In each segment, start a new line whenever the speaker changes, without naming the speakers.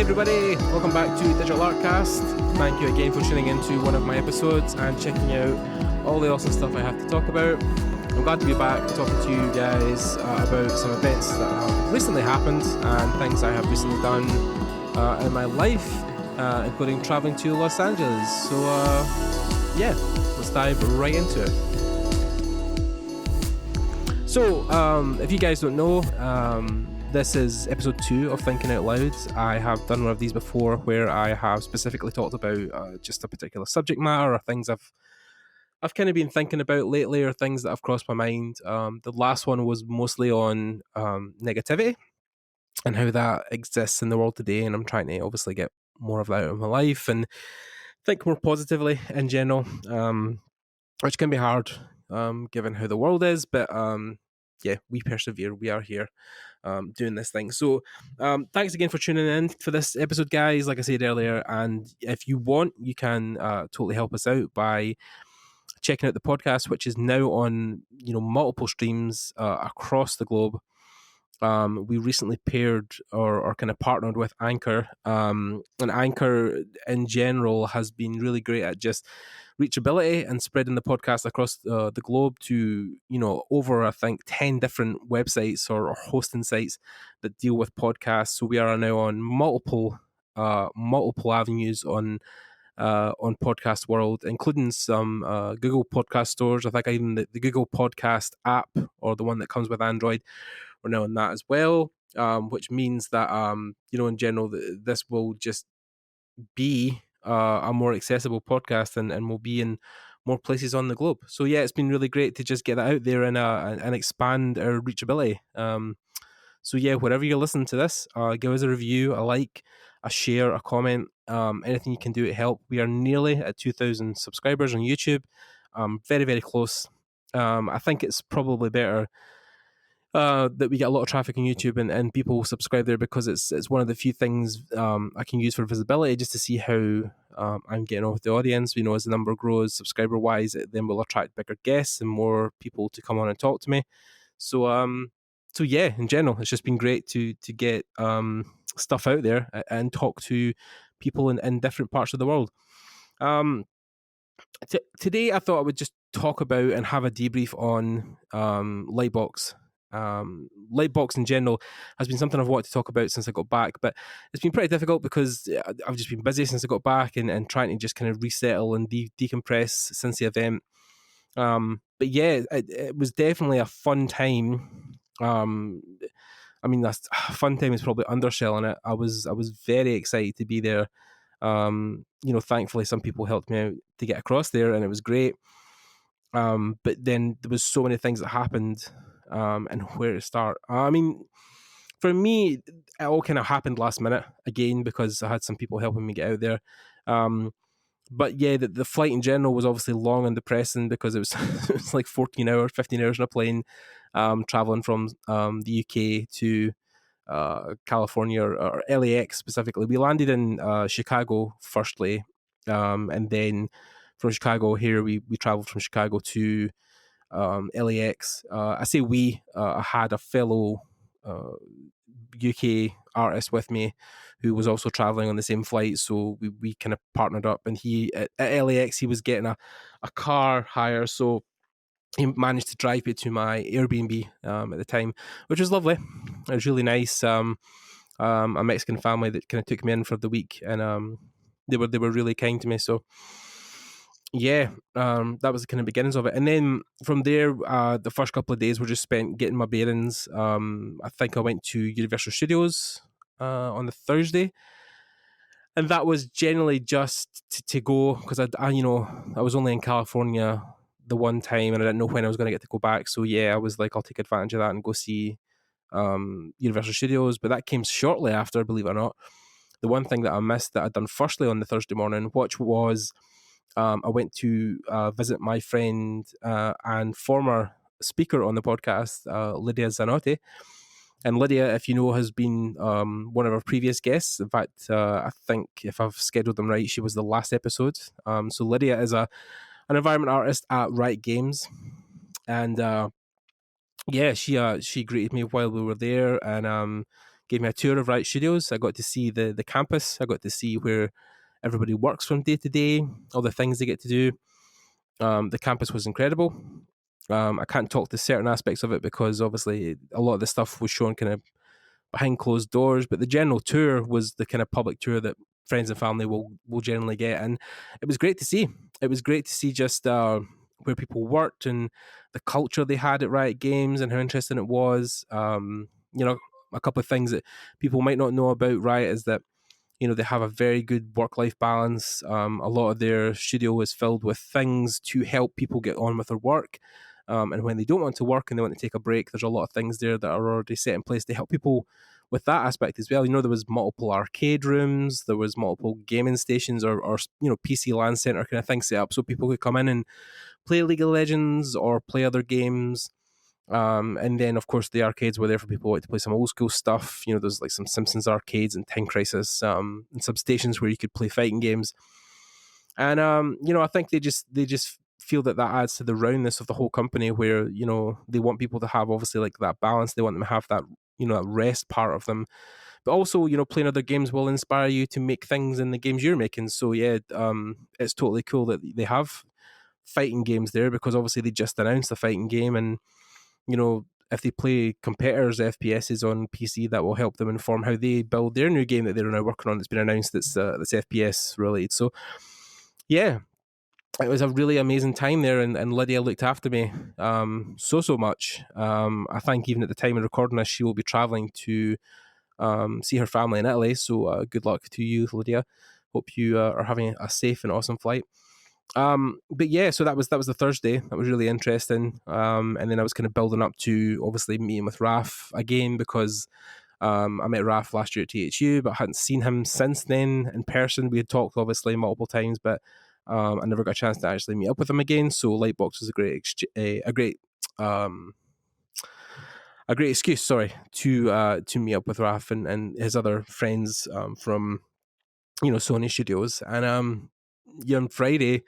Hey everybody, welcome back to Digital Artcast. Thank you again for tuning into one of my episodes and checking out all the awesome stuff I have to talk about. I'm glad to be back talking to you guys about some events that have recently happened and things I have recently done in my life, including traveling to Los Angeles. So yeah, let's dive right into it. So if you guys don't know, this is episode 2 of Thinking Out Loud. I have done one of these before where I have specifically talked about just a particular subject matter or things I've kind of been thinking about lately or things that have crossed my mind. The last one was mostly on negativity and how that exists in the world today, and I'm trying to obviously get more of that out of my life and think more positively in general, which can be hard given how the world is, but yeah, we persevere. We are here doing this thing. So thanks again for tuning in for this episode, guys, like I said earlier. And if you want, you can totally help us out by checking out the podcast, which is now on multiple streams across the globe. We recently paired or kind of partnered with Anchor, and Anchor in general has been really great at just reachability and spreading the podcast across the globe to over I think 10 different websites or hosting sites that deal with podcasts. So we are now on multiple avenues on Podcast World, including some Google Podcast stores. I think even the Google Podcast app, or the one that comes with Android, we're now on that as well, which means that in general this will just be a more accessible podcast and will be in more places on the globe. So yeah, it's been really great to just get that out there and expand our reachability. So yeah, wherever you're listening to this, give us a review, a like, a share, a comment, anything you can do to help. We are nearly at 2,000 subscribers on YouTube. Very, very close. I think it's probably better that we get a lot of traffic on YouTube and people subscribe there, because it's one of the few things I can use for visibility, just to see how I'm getting on with the audience. As the number grows subscriber wise, it then will attract bigger guests and more people to come on and talk to me. So yeah, in general, it's just been great to get stuff out there and talk to people in different parts of the world. Today I thought I would just talk about and have a debrief on Lightbox. Lightbox in general has been something I've wanted to talk about since I got back, but it's been pretty difficult because I've just been busy since I got back and trying to just kind of resettle and decompress since the event. But yeah, it was definitely a fun time. I mean, that's fun time is probably underselling it. I was very excited to be there. Thankfully some people helped me out to get across there, and it was great. But then there was so many things that happened, and where to start. I mean, for me, it all kind of happened last minute again because I had some people helping me get out there. But yeah, the flight in general was obviously long and depressing because it was like 14 hours, 15 hours on a plane, traveling from the UK to California or LAX specifically. We landed in Chicago firstly, and then from Chicago here we traveled from Chicago to LAX. I say I had a fellow UK artist with me who was also traveling on the same flight, so we kind of partnered up, and he at LAX he was getting a car hire, so he managed to drive me to my Airbnb at the time, which was lovely. It was really nice. A Mexican family that kind of took me in for the week, and they were really kind to me. So yeah, that was the kind of beginnings of it. And then from there, the first couple of days were just spent getting my bearings. I think I went to Universal Studios on the Thursday, and that was generally just to go because I was only in California the one time and I didn't know when I was going to get to go back. So yeah, I was like, I'll take advantage of that and go see Universal Studios. But that came shortly after, believe it or not. The one thing that I missed that I'd done firstly on the Thursday morning, which was I went to visit my friend and former speaker on the podcast, Lydia Zanotti. And Lydia, if you know, has been one of our previous guests. In fact, I think if I've scheduled them right, she was the last episode. So Lydia is an environment artist at Riot Games, and yeah, she greeted me while we were there and gave me a tour of Riot Studios. I got to see the campus. I got to see where everybody works from day to day, all the things they get to do. The campus was incredible. I can't talk to certain aspects of it because obviously a lot of the stuff was shown kind of behind closed doors, but the general tour was the kind of public tour that friends and family will generally get, and it was great to see. It was great to see just where people worked and the culture they had at Riot Games and how interesting it was. A couple of things that people might not know about Riot is that they have a very good work-life balance. A lot of their studio is filled with things to help people get on with their work. And when they don't want to work and they want to take a break, there's a lot of things there that are already set in place to help people with that aspect as well. There was multiple arcade rooms, there was multiple gaming stations or PC LAN center kind of thing set up so people could come in and play League of Legends or play other games. And then, of course, the arcades were there for people who like to play some old school stuff. There's like some Simpsons arcades and Time Crisis, and some stations where you could play fighting games. And I think they just feel that adds to the roundness of the whole company, where they want people to have obviously like that balance. They want them to have that that rest part of them, but also playing other games will inspire you to make things in the games you're making. So yeah, it's totally cool that they have fighting games there, because obviously they just announced a fighting game, and if they play competitors' FPSs on PC, that will help them inform how they build their new game that they're now working on that's been announced that's FPS related. So yeah, it was a really amazing time there, and Lydia looked after me so much. I think even at the time of recording this, she will be traveling to see her family in Italy. So good luck to you, Lydia. Hope you are having a safe and awesome flight. But yeah, so that was the Thursday. That was really interesting. And then I was kind of building up to obviously meeting with Raf again, because I met Raf last year at THU, but I hadn't seen him since then in person. We had talked obviously multiple times, but I never got a chance to actually meet up with him again. So Lightbox was a great excuse, to meet up with Raf and his other friends from Sony Studios. And on Friday,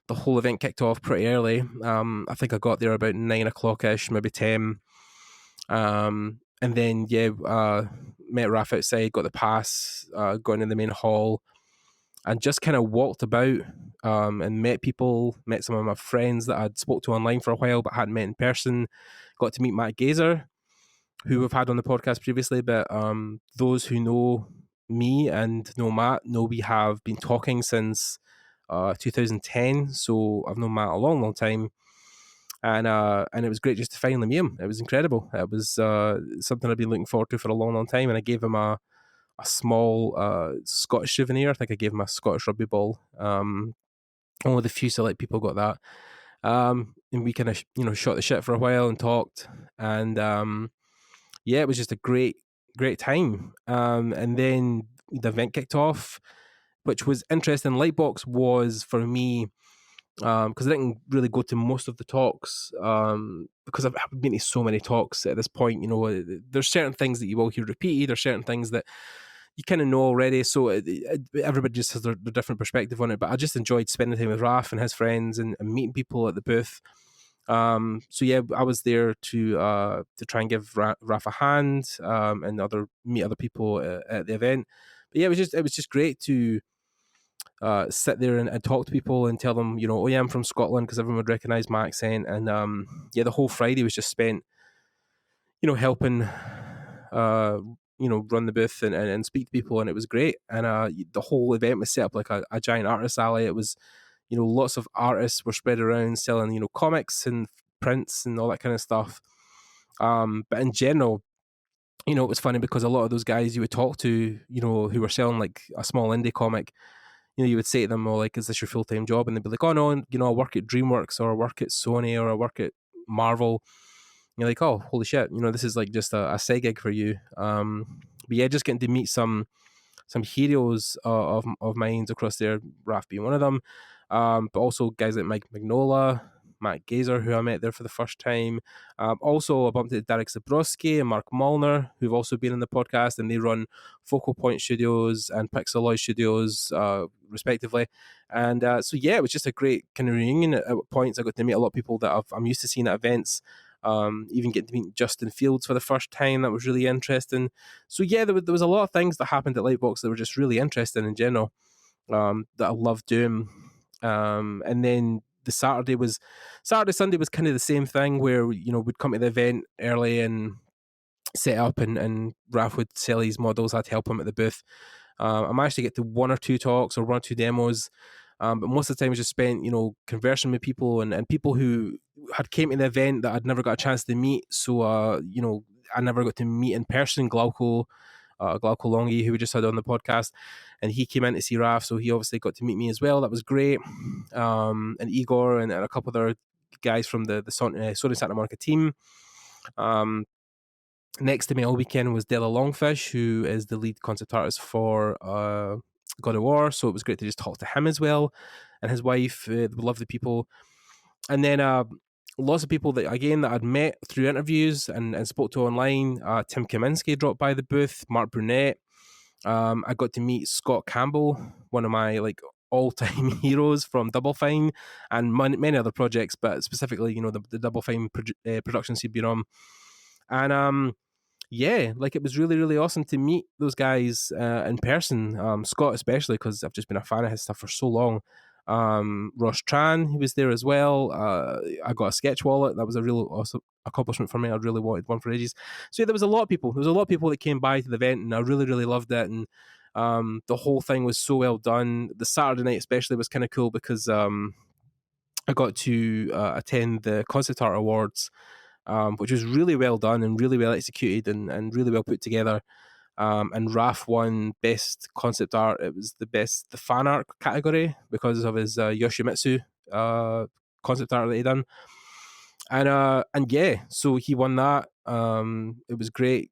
the whole event kicked off pretty early. I think I got there about 9 o'clock ish, maybe 10. And then met Raf outside, got the pass, got into the main hall, and just kind of walked about and met people, met some of my friends that I'd spoke to online for a while but hadn't met in person. Got to meet Matt Gazer, who we've had on the podcast previously, but those who know me and know Matt know we have been talking since 2010, so I've known Matt a long time, and it was great just to finally meet him. It was incredible. It was something I've been looking forward to for a long time, and I gave him a small Scottish souvenir. I think I gave him a Scottish rugby ball. Only the few select people got that. And we kind of shot the shit for a while and talked, and it was just a great time. And then the event kicked off, which was interesting. Lightbox was, for me, because I didn't really go to most of the talks, because I've been to so many talks at this point. There's certain things that you will hear repeated, there's certain things that you kind of know already, so everybody just has their different perspective on it. But I just enjoyed spending time with Raf and his friends and meeting people at the booth. I was there to try and give Raf a hand, and meet other people at the event. But yeah, it was just great to sit there and talk to people and tell them, oh yeah, I'm from Scotland, because everyone would recognise my accent. And the whole Friday was just spent, helping run the booth and speak to people, and it was great. And the whole event was set up like a giant artist alley. It was, lots of artists were spread around selling, comics and prints and all that kind of stuff. But in general, it was funny because a lot of those guys you would talk to, who were selling like a small indie comic, you would say to them, like, is this your full-time job? And they'd be like, oh no, I work at DreamWorks, or I work at Sony, or I work at Marvel. And you're like, oh, holy shit, this is like just a side gig for you. But yeah, just getting to meet some heroes of mine across there, Raf being one of them. But also guys like Mike Magnola, Matt Gazer, who I met there for the first time. Also, I bumped into Derek Zabrowski and Mark Molnar, who've also been in the podcast, and they run Focal Point Studios and Pixeloid Studios, respectively. And it was just a great kind of reunion. At points, I got to meet a lot of people that I'm used to seeing at events. Even getting to meet Justin Fields for the first time, that was really interesting. So yeah, there was a lot of things that happened at Lightbox that were just really interesting in general, that I loved doing. And then the Saturday, Sunday was kind of the same thing, where we'd come to the event early and set up, and Raf would sell his models. I'd help him at the booth. I managed to get to one or two talks or one or two demos, but most of the time was just spent, conversing with people and people who had came to the event that I'd never got a chance to meet. So, I never got to meet in person Glauco Longi, who we just had on the podcast, and he came in to see Raf, so he obviously got to meet me as well. That was great. And Igor and a couple of other guys from the Sony Santa Monica team. Next to me all weekend was Della Longfish, who is the lead concept artist for God of War. So it was great to just talk to him as well, and his wife. Lovely people. And then lots of people that I'd met through interviews and spoke to online. Tim Kaminsky dropped by the booth. Mark Brunette. I got to meet Scott Campbell, one of my all-time heroes from Double Fine and many other projects, but specifically the Double Fine productions he'd been on. And yeah, it was really, really awesome to meet those guys in person. Scott especially, because I've just been a fan of his stuff for so long. Ross Tran, he was there as well. I got a sketch wallet. That was a real awesome accomplishment for me. I really wanted one for ages. So yeah, there was a lot of people. There was a lot of people that came by to the event, and I really, really loved it. And the whole thing was so well done. The Saturday night especially was kind of cool because I got to attend the Concept Art Awards, which was really well done and really well executed and really well put together. And Raf won Best Concept Art. It was the fan art category because of his Yoshimitsu concept art that he done. And yeah, so he won that. It was great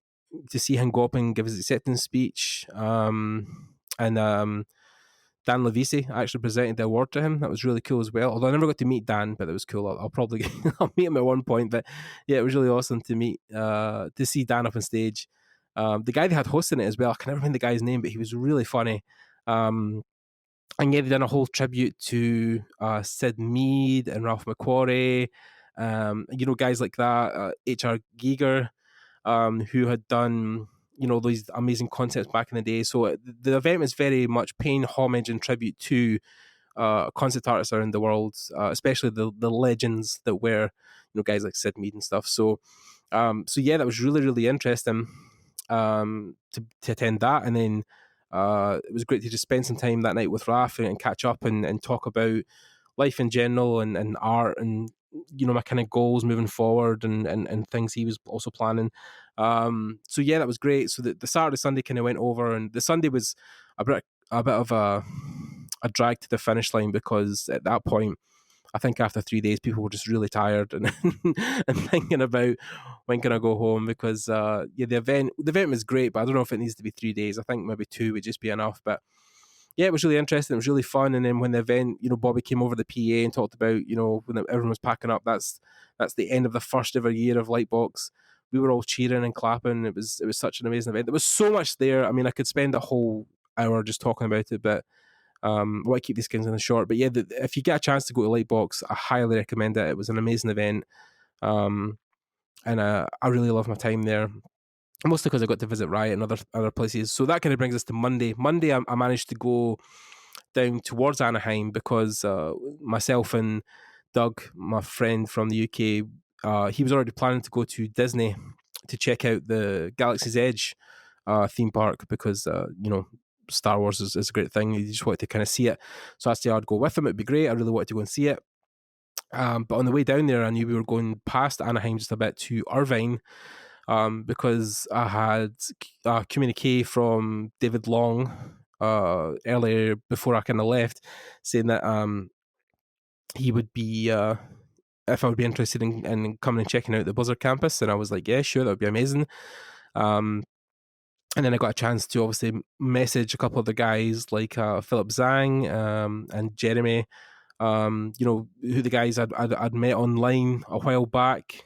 to see him go up and give his acceptance speech. And Dan Levisi actually presented the award to him. That was really cool as well. Although I never got to meet Dan, but it was cool. I'll probably I'll meet him at one point. But yeah, it was really awesome to see Dan up on stage. The guy they had hosting it as well, I can never remember the guy's name, but he was really funny. And yeah, they done a whole tribute to Sid Mead and Ralph McQuarrie. Guys like that. H.R. Giger, who had done these amazing concepts back in the day. So the event is very much paying homage and tribute to concept artists around the world, especially the legends that were guys like Sid Mead and stuff. So yeah, that was really, really interesting to attend that. And then it was great to just spend some time that night with Raf and catch up and talk about life in general and art and my kind of goals moving forward and things he was also planning. So yeah, that was great. So the Saturday Sunday kind of went over, and the Sunday was a bit of a drag to the finish line, because at that point I think after 3 days people were just really tired and and thinking about when can I go home, because the event was great, but I don't know if it needs to be 3 days. I think maybe 2 would just be enough. But yeah, it was really interesting. It was really fun. And then when the event, Bobby came over the PA and talked about, when everyone was packing up, that's the end of the first ever year of Lightbox. We were all cheering and clapping. It was such an amazing event. There was so much there. I mean, I could spend a whole hour just talking about it, but I want to keep these things in the short. But yeah, if you get a chance to go to Lightbox, I highly recommend it. It was an amazing event. And I really loved my time there. Mostly because I got to visit Riot and other places. So that kind of brings us to Monday. Monday, I managed to go down towards Anaheim because myself and Doug, my friend from the UK, he was already planning to go to Disney to check out the Galaxy's Edge theme park, because Star Wars is a great thing. He just wanted to kind of see it. So I said I'd go with him. It'd be great. I really wanted to go and see it. But on the way down there, I knew we were going past Anaheim just a bit to Irvine, because I had a communique from David Long earlier before I kind of left, saying that he would be, if I would be interested in coming and checking out the Blizzard campus. And I was like, yeah, sure, that would be amazing. And then I got a chance to obviously message a couple of the guys like Philip Zhang and Jeremy, who the guys I'd met online a while back.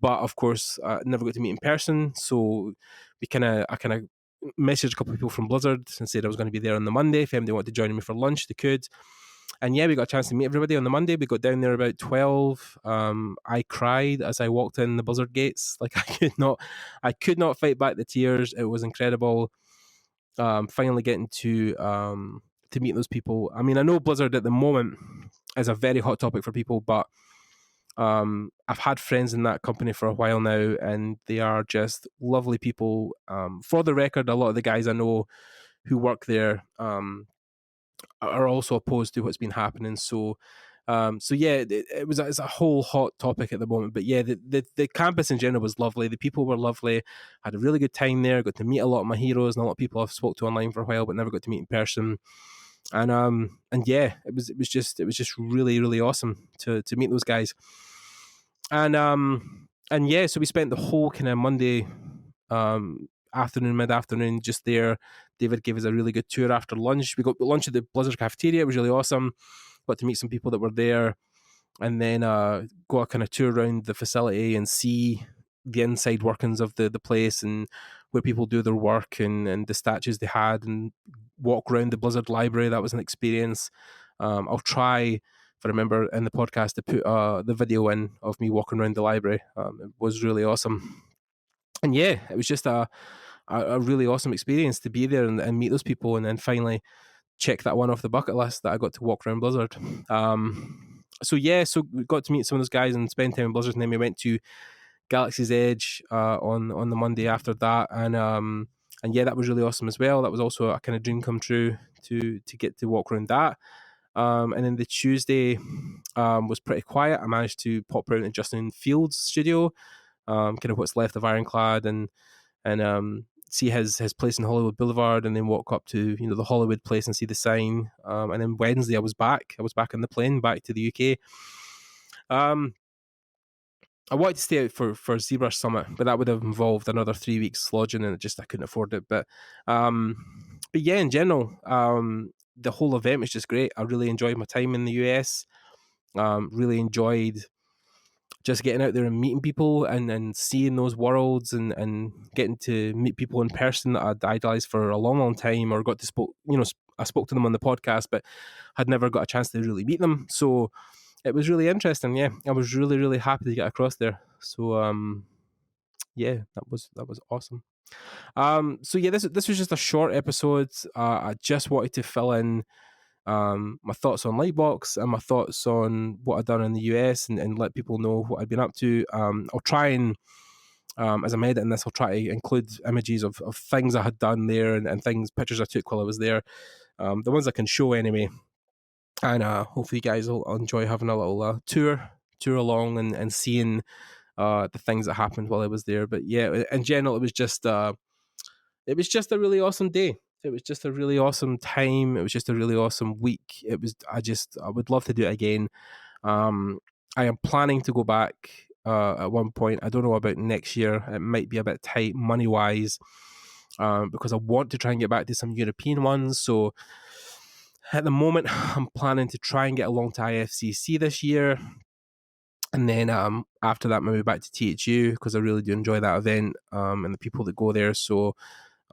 But of course, I never got to meet in person. So I kind of messaged a couple of people from Blizzard and said I was going to be there on the Monday. If anybody wanted to join me for lunch, they could. And yeah, we got a chance to meet everybody on the Monday. We got down there about 12. I cried as I walked in the Blizzard gates. Like I could not fight back the tears. It was incredible. Finally getting to meet those people. I mean, I know Blizzard at the moment is a very hot topic for people, but I've had friends in that company for a while now, and they are just lovely people. For the record, a lot of the guys I know who work there are also opposed to what's been happening. So yeah, it's a whole hot topic at the moment. But yeah, the campus in general was lovely. The people were lovely. Had a really good time there. Got to meet a lot of my heroes and a lot of people I've spoke to online for a while, but never got to meet in person. And yeah, it was just really, really awesome to meet those guys. And yeah, so we spent the whole kind of Monday afternoon, mid-afternoon just there. David gave us a really good tour after lunch. We got lunch at the Blizzard cafeteria. It was really awesome. Got to meet some people that were there, and then go a kind of tour around the facility and see the inside workings of the place and where people do their work and the statues they had, and walk around the Blizzard library. That was an experience. I'll try, if I remember in the podcast, to put the video in of me walking around the library. It was really awesome. And yeah, it was just a really awesome experience to be there and meet those people, and then finally check that one off the bucket list that I got to walk around Blizzard. So yeah, so we got to meet some of those guys and spend time in Blizzard, and then we went to Galaxy's Edge on the Monday after that, and yeah, that was really awesome as well. That was also a kind of dream come true to get to walk around that. And then the Tuesday was pretty quiet. I managed to pop around in Justin Fields' studio, kind of what's left of Ironclad, and see his place in Hollywood Boulevard, and then walk up to the Hollywood place and see the sign. And then Wednesday I was back on the plane back to the UK. I wanted to stay out for ZBrush Summit, but that would have involved another 3 weeks lodging, and I couldn't afford it. But yeah, in general, the whole event was just great. I really enjoyed my time in the US. Really enjoyed just getting out there and meeting people and seeing those worlds and getting to meet people in person that I'd idolized for a long, long time, or got to I spoke to them on the podcast, but had never got a chance to really meet them. So it was really interesting. Yeah, I was really, really happy to get across there. So yeah, that was awesome. So yeah, this was just a short episode. I just wanted to fill in my thoughts on Lightbox and my thoughts on what I'd done in the US, and let people know what I'd been up to. I'll try and as I'm editing this, I'll try to include images of things I had done there and pictures I took while I was there, the ones I can show anyway. And hopefully you guys will enjoy having a little tour along and seeing the things that happened while I was there. But yeah, in general, it was just a really awesome day. It was just a really awesome time. It was just a really awesome week. I would love to do it again. I am planning to go back at one point. I don't know about next year. It might be a bit tight money wise, because I want to try and get back to some European ones. So at the moment, I'm planning to try and get along to IFCC this year. And then after that, maybe back to THU, because I really do enjoy that event and the people that go there. So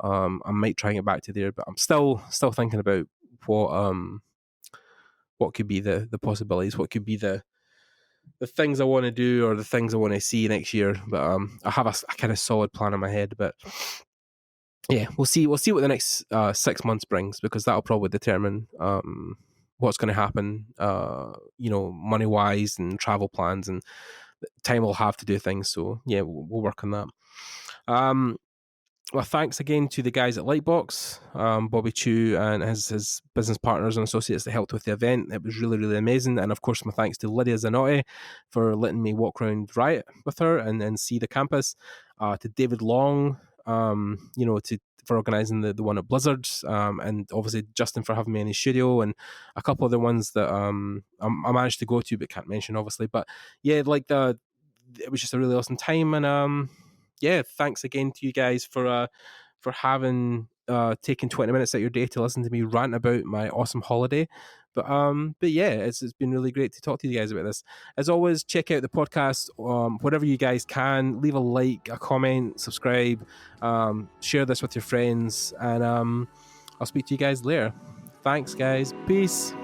I might try and get back to there, but I'm still thinking about what could be the possibilities, what could be the things I want to do, or the things I want to see next year. But I have a kind of solid plan in my head. But yeah, we'll see what the next 6 months brings, because that'll probably determine what's going to happen, money wise and travel plans, and time we'll have to do things. So yeah, we'll work on that. Well, thanks again to the guys at Lightbox, Bobby Chu and his business partners and associates that helped with the event. It was really, really amazing. And of course, my thanks to Lydia Zanotti for letting me walk around Riot with her and see the campus. To David Long, for organising the one at Blizzard, and obviously Justin for having me in his studio, and a couple of the ones that I managed to go to but can't mention, obviously. But yeah, it was just a really awesome time, and yeah, thanks again to you guys for having taken 20 minutes out of your day to listen to me rant about my awesome holiday. But yeah, it's been really great to talk to you guys about this. As always, check out the podcast whatever you guys can. Leave a like, a comment, subscribe, share this with your friends, and I'll speak to you guys later. Thanks, guys. Peace.